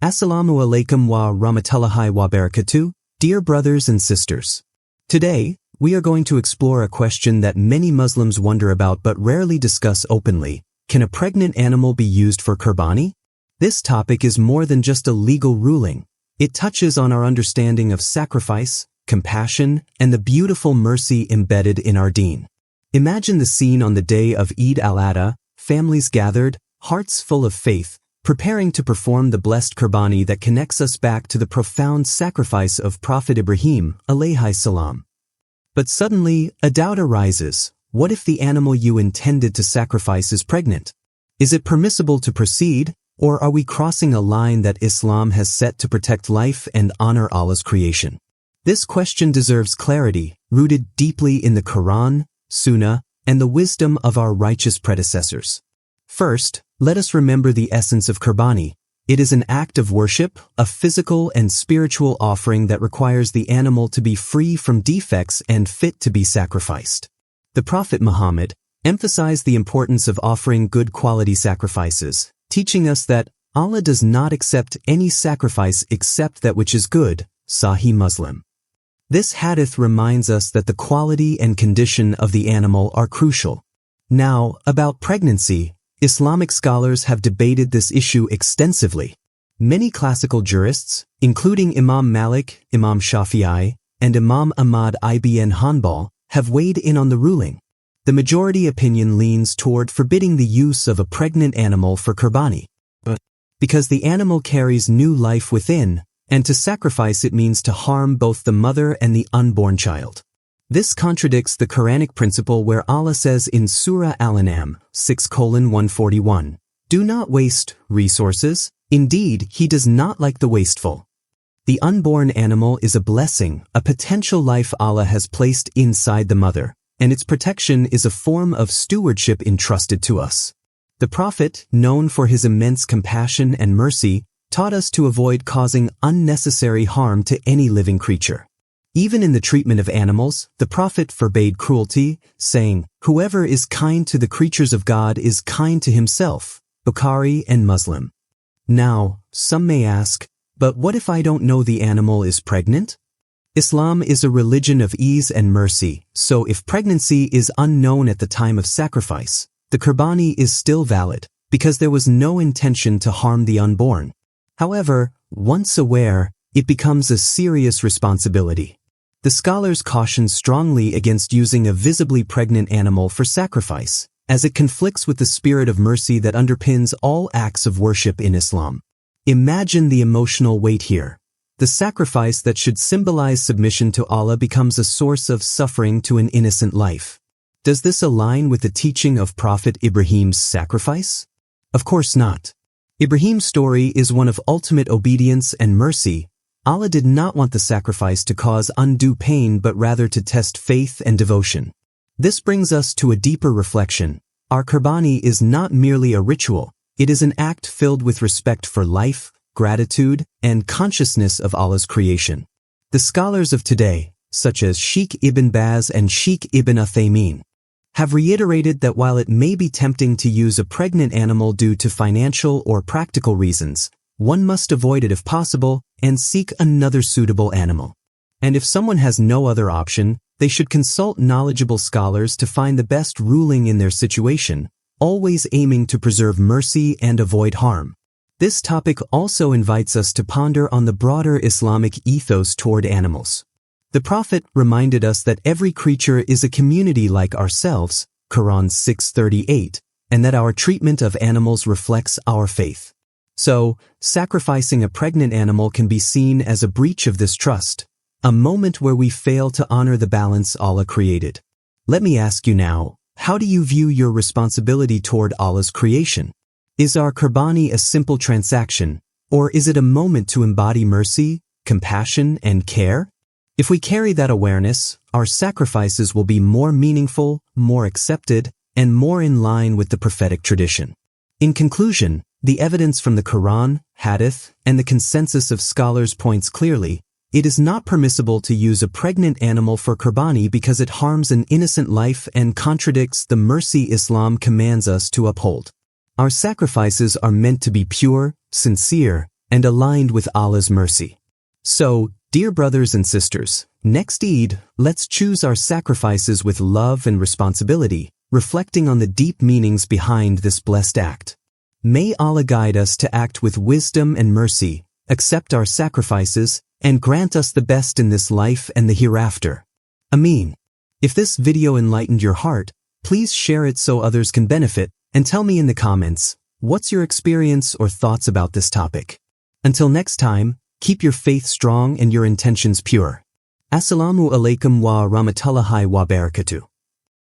Assalamu alaikum wa rahmatullahi wa barakatuh, dear brothers and sisters. Today, we are going to explore a question that many Muslims wonder about but rarely discuss openly. Can a pregnant animal be used for Qurbani? This topic is more than just a legal ruling. It touches on our understanding of sacrifice, compassion, and the beautiful mercy embedded in our deen. Imagine the scene on the day of Eid al-Adha, families gathered, hearts full of faith, preparing to perform the blessed Qurbani that connects us back to the profound sacrifice of Prophet Ibrahim, alayhi salam. But suddenly, a doubt arises. What if the animal you intended to sacrifice is pregnant? Is it permissible to proceed, or are we crossing a line that Islam has set to protect life and honor Allah's creation? This question deserves clarity, rooted deeply in the Quran, Sunnah, and the wisdom of our righteous predecessors. First, let us remember the essence of Qurbani. It is an act of worship, a physical and spiritual offering that requires the animal to be free from defects and fit to be sacrificed. The Prophet Muhammad emphasized the importance of offering good quality sacrifices, teaching us that Allah does not accept any sacrifice except that which is good, Sahih Muslim. This hadith reminds us that the quality and condition of the animal are crucial. Now, about pregnancy, Islamic scholars have debated this issue extensively. Many classical jurists, including Imam Malik, Imam Shafi'i, and Imam Ahmad ibn Hanbal, have weighed in on the ruling. The majority opinion leans toward forbidding the use of a pregnant animal for Qurbani, because the animal carries new life within, and to sacrifice it means to harm both the mother and the unborn child. This contradicts the Quranic principle where Allah says in Surah Al-An'am 6:141, "Do not waste resources. Indeed, He does not like the wasteful." The unborn animal is a blessing, a potential life Allah has placed inside the mother, and its protection is a form of stewardship entrusted to us. The Prophet, known for his immense compassion and mercy, taught us to avoid causing unnecessary harm to any living creature. Even in the treatment of animals, the Prophet forbade cruelty, saying, "Whoever is kind to the creatures of God is kind to himself." Bukhari and Muslim. Now, some may ask, but what if I don't know the animal is pregnant? Islam is a religion of ease and mercy, so if pregnancy is unknown at the time of sacrifice, the Qurbani is still valid, because there was no intention to harm the unborn. However, once aware, it becomes a serious responsibility. The scholars caution strongly against using a visibly pregnant animal for sacrifice, as it conflicts with the spirit of mercy that underpins all acts of worship in Islam. Imagine the emotional weight here. The sacrifice that should symbolize submission to Allah becomes a source of suffering to an innocent life. Does this align with the teaching of Prophet Ibrahim's sacrifice? Of course not. Ibrahim's story is one of ultimate obedience and mercy. Allah did not want the sacrifice to cause undue pain but rather to test faith and devotion. This brings us to a deeper reflection. Our Qurbani is not merely a ritual, it is an act filled with respect for life, gratitude, and consciousness of Allah's creation. The scholars of today, such as Sheikh Ibn Baz and Sheikh Ibn Uthaymeen, have reiterated that while it may be tempting to use a pregnant animal due to financial or practical reasons, one must avoid it if possible and seek another suitable animal. And if someone has no other option, they should consult knowledgeable scholars to find the best ruling in their situation, always aiming to preserve mercy and avoid harm. This topic also invites us to ponder on the broader Islamic ethos toward animals. The Prophet reminded us that every creature is a community like ourselves, Quran 6:38, and that our treatment of animals reflects our faith. So, sacrificing a pregnant animal can be seen as a breach of this trust, a moment where we fail to honor the balance Allah created. Let me ask you now, how do you view your responsibility toward Allah's creation? Is our Qurbani a simple transaction, or is it a moment to embody mercy, compassion, and care? If we carry that awareness, our sacrifices will be more meaningful, more accepted, and more in line with the prophetic tradition. In conclusion, the evidence from the Quran, Hadith, and the consensus of scholars points clearly, it is not permissible to use a pregnant animal for Qurbani because it harms an innocent life and contradicts the mercy Islam commands us to uphold. Our sacrifices are meant to be pure, sincere, and aligned with Allah's mercy. So, dear brothers and sisters, next Eid, let's choose our sacrifices with love and responsibility, reflecting on the deep meanings behind this blessed act. May Allah guide us to act with wisdom and mercy, accept our sacrifices, and grant us the best in this life and the hereafter. Ameen. If this video enlightened your heart, please share it so others can benefit, and tell me in the comments, what's your experience or thoughts about this topic? Until next time, keep your faith strong and your intentions pure. Assalamu alaikum wa rahmatullahi wa barakatuh.